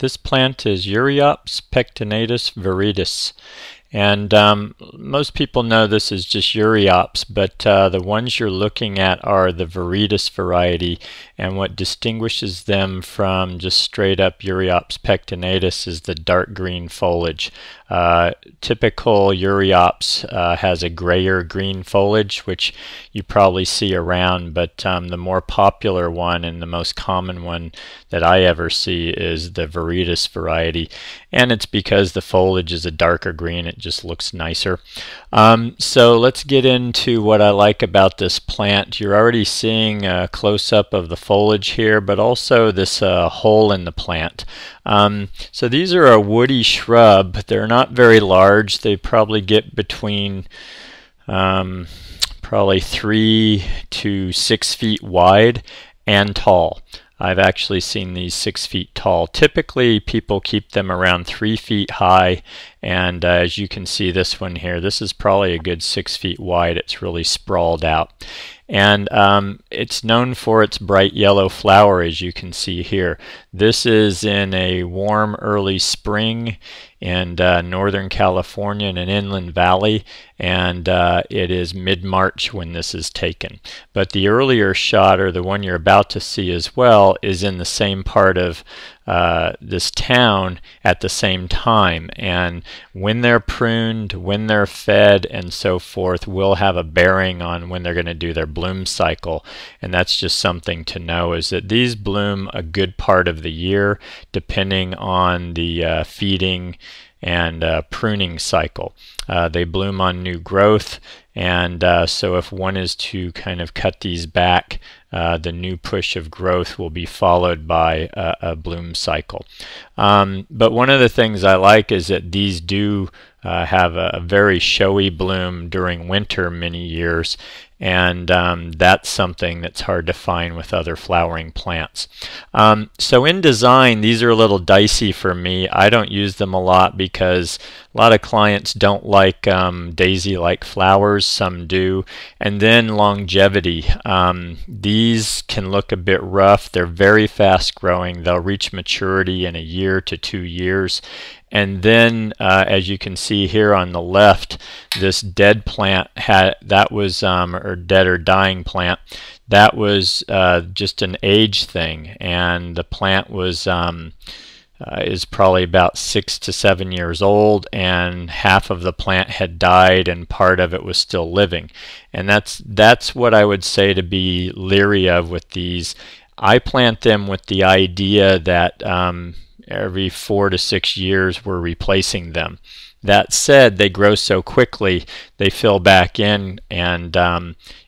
This plant is Euryops pectinatus viridus. And most people know this is just Euryops, but the ones you're looking at are the Viridus variety, and what distinguishes them from just straight up Euryops pectinatus is the dark green foliage. Typical Euryops has a grayer green foliage, which you probably see around, but the more popular one and the most common one that I ever see is the Viridus variety, and it's because the foliage is a darker green. It just looks nicer. So let's get into what I like about this plant. You're already seeing a close-up of the foliage here, but also this hole in the plant. So these are a woody shrub. They're not very large. They probably get between probably 3 to 6 feet wide and tall. I've actually seen these 6 feet tall. Typically people keep them around 3 feet high, and as you can see this one here, this is probably a good 6 feet wide. It's really sprawled out. And it's known for its bright yellow flower, as you can see here. This is in a warm early spring in Northern California in an inland valley, and it is mid-March when this is taken. But the earlier shot, or the one you're about to see as well, is in the same part of this town at the same time, and when they're pruned, when they're fed, and so forth will have a bearing on when they're going to do their bloom cycle. And that's just something to know, is that these bloom a good part of the year depending on the feeding and pruning cycle. They bloom on new growth, and so if one is to kind of cut these back, the new push of growth will be followed by a bloom cycle. But one of the things I like is that these do have a very showy bloom during winter many years, and that's something that's hard to find with other flowering plants. So in design, these are a little dicey for me. I don't use them a lot because a lot of clients don't like daisy-like flowers. Some do. And then longevity. These can look a bit rough. They're very fast growing. They'll reach maturity in 1 year to 2 years. And then, as you can see here on the left, this dead plant that was, or dead or dying plant, that was just an age thing, and the plant was is probably about 6 to 7 years old, and half of the plant had died and part of it was still living. And that's what I would say to be leery of with these. I plant them with the idea that every 4 to 6 years we're replacing them. That said, they grow so quickly, they fill back in, and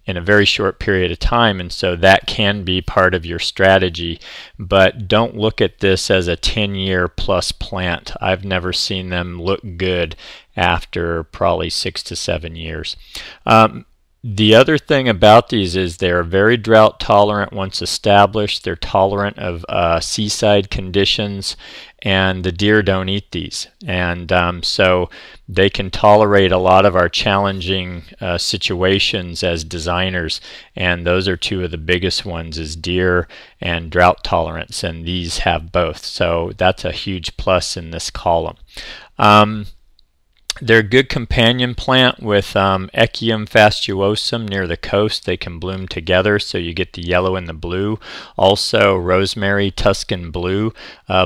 in a very short period of time, and so that can be part of your strategy. But don't look at this as a 10-year plus plant. I've never seen them look good after probably 6 to 7 years. The other thing about these is they're very drought tolerant once established. They're tolerant of seaside conditions, and the deer don't eat these. And so they can tolerate a lot of our challenging situations as designers, and those are two of the biggest ones, is deer and drought tolerance, and these have both. So that's a huge plus in this column. They're a good companion plant with Echium fastuosum near the coast. They can bloom together, so you get the yellow and the blue. Also, rosemary Tuscan blue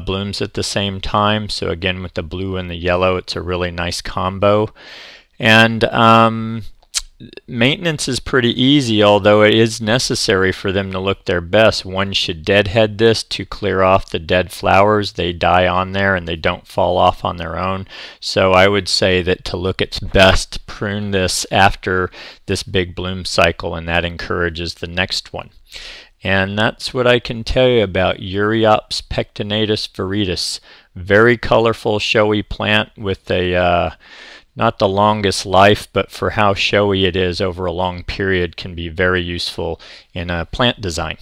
blooms at the same time. So again, with the blue and the yellow, it's a really nice combo. And maintenance is pretty easy, although it is necessary for them to look their best. One should deadhead this to clear off the dead flowers. They die on there and they don't fall off on their own. So I would say that to look its best, prune this after this big bloom cycle, and that encourages the next one. And that's what I can tell you about Euryops pectinatus viridus. Very colorful, showy plant with a not the longest life, but for how showy it is over a long period can be very useful in a plant design.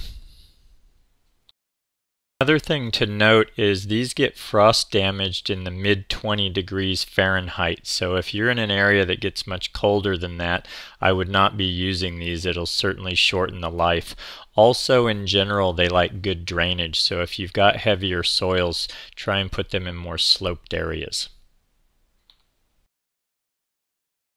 Another thing to note is these get frost damaged in the mid 20 degrees Fahrenheit. So if you're in an area that gets much colder than that, I would not be using these. It'll certainly shorten the life. Also, in general, they like good drainage. So if you've got heavier soils, try and put them in more sloped areas.